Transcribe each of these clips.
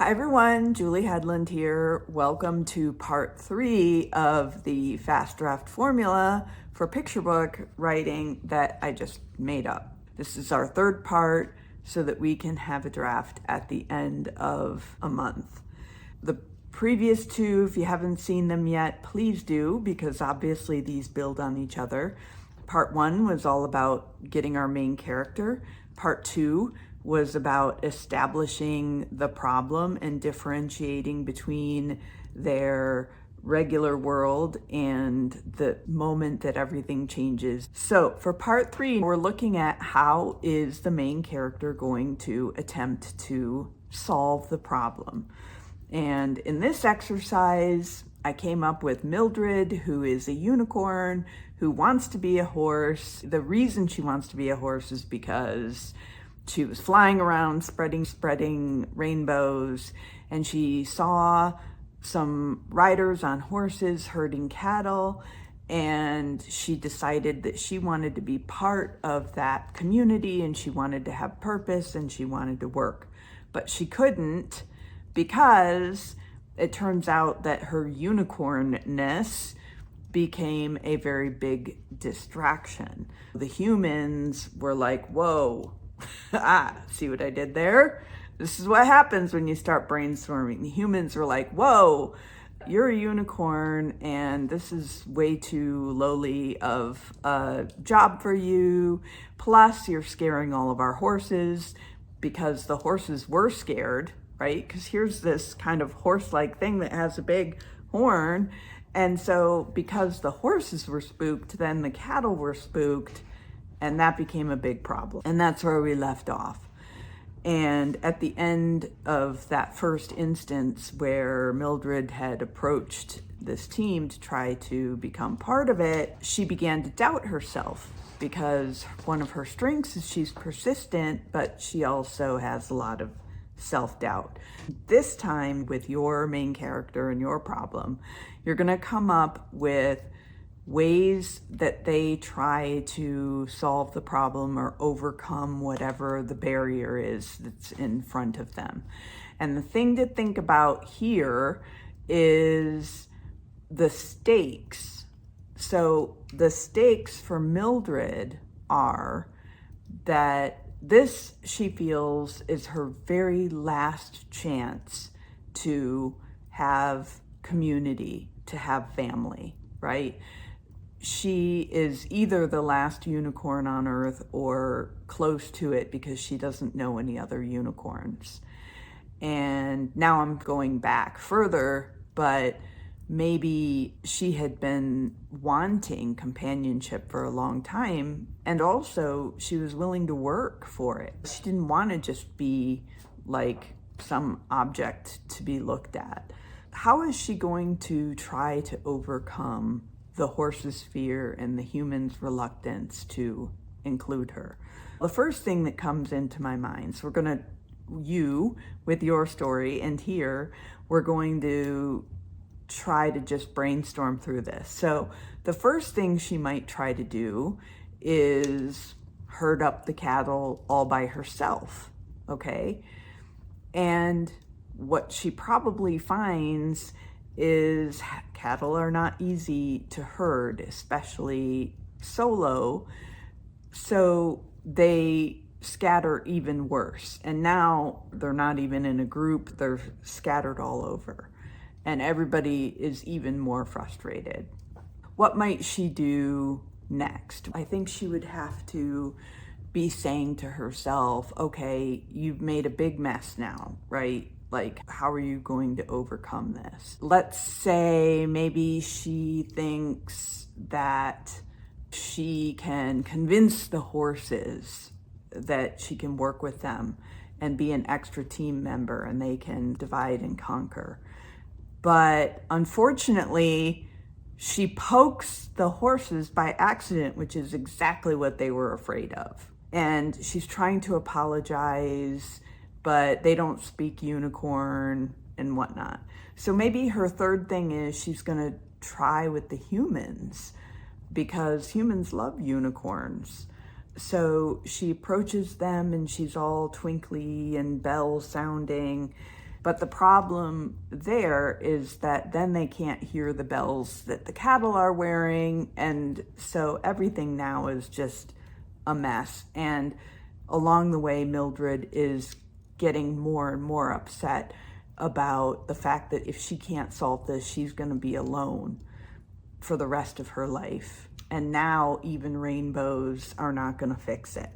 Hi everyone, Julie Headland here. Welcome to part 3 of the fast draft formula for picture book writing that I just made up. This is our third part so that we can have a draft at the end of a month. The previous two, if you haven't seen them yet, please do, because obviously these build on each other. Part 1 was all about getting our main character. Part 2 was about establishing the problem and differentiating between their regular world and the moment that everything changes. So for part 3, we're looking at how is the main character going to attempt to solve the problem. And in this exercise, I came up with Mildred, who is a unicorn, who wants to be a horse. The reason she wants to be a horse is because she was flying around spreading rainbows, and she saw some riders on horses herding cattle, and she decided that she wanted to be part of that community, and she wanted to have purpose, and she wanted to work. But she couldn't, because it turns out that her unicornness became a very big distraction. The humans were like, whoa, see what I did there? This is what happens when you start brainstorming. The humans were like, whoa, you're a unicorn and this is way too lowly of a job for you. Plus, you're scaring all of our horses, because the horses were scared, right? Because here's this kind of horse-like thing that has a big horn. And so because the horses were spooked, then the cattle were spooked, and that became a big problem. And that's where we left off. And at the end of that first instance where Mildred had approached this team to try to become part of it, she began to doubt herself, because one of her strengths is she's persistent, but she also has a lot of self-doubt. This time, with your main character and your problem, you're gonna come up with ways that they try to solve the problem or overcome whatever the barrier is that's in front of them. And the thing to think about here is the stakes. So the stakes for Mildred are that this, she feels, is her very last chance to have community, to have family, right? She is either the last unicorn on Earth or close to it, because she doesn't know any other unicorns. And now I'm going back further, but maybe she had been wanting companionship for a long time, and also she was willing to work for it. She didn't want to just be like some object to be looked at. How is she going to try to overcome the horse's fear and the human's reluctance to include her? The first thing that comes into my mind, so we're going to, you with your story, and here we're going to try to just brainstorm through this. So the first thing she might try to do is herd up the cattle all by herself, okay? And what she probably finds is cattle are not easy to herd, especially solo. So they scatter even worse. And now they're not even in a group, they're scattered all over. And everybody is even more frustrated. What might she do next? I think she would have to be saying to herself, okay, you've made a big mess now, right? Like, how are you going to overcome this? Let's say maybe she thinks that she can convince the horses that she can work with them and be an extra team member, and they can divide and conquer. But unfortunately, she pokes the horses by accident, which is exactly what they were afraid of. And she's trying to apologize, but they don't speak unicorn and whatnot. So maybe her third thing is she's gonna try with the humans, because humans love unicorns. So she approaches them and she's all twinkly and bell sounding, But the problem there is that then they can't hear the bells that the cattle are wearing. And so everything now is just a mess. And along the way, Mildred is getting more and more upset about the fact that if she can't solve this, she's going to be alone for the rest of her life. And now even rainbows are not going to fix it.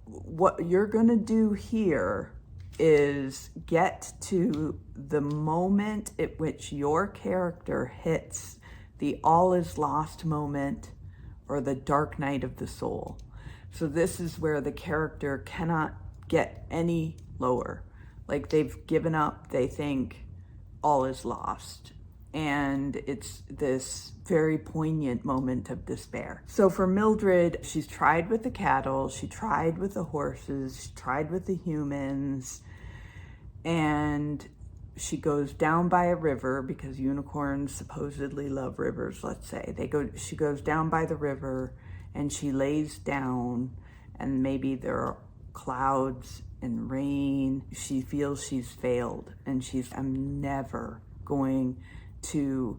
What you're going to do here is get to the moment at which your character hits the all is lost moment or the dark night of the soul. So this is where the character cannot get any lower. Like they've given up, they think all is lost. And it's this very poignant moment of despair. So for Mildred, she's tried with the cattle, she tried with the horses, she tried with the humans, and she goes down by a river because unicorns supposedly love rivers, let's say. She goes down by the river and she lays down, and maybe there are clouds and rain. She feels she's failed and I'm never going to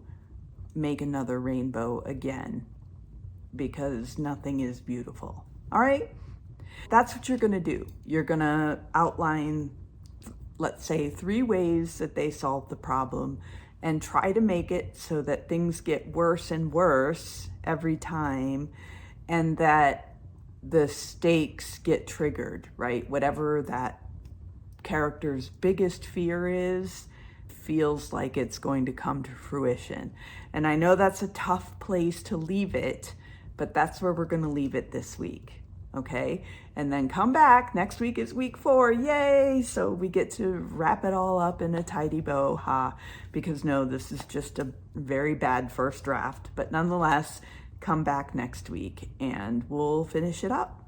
make another rainbow again because nothing is beautiful. All right, that's what you're gonna do. You're gonna outline, let's say, 3 ways that they solve the problem and try to make it so that things get worse and worse every time, and that the stakes get triggered, right? Whatever that character's biggest fear is, feels like it's going to come to fruition. And I know that's a tough place to leave it, but that's where we're going to leave it this week. Okay. And then come back. Next week is week 4. Yay. So we get to wrap it all up in a tidy bow. Because no, this is just a very bad first draft, but nonetheless, come back next week and we'll finish it up.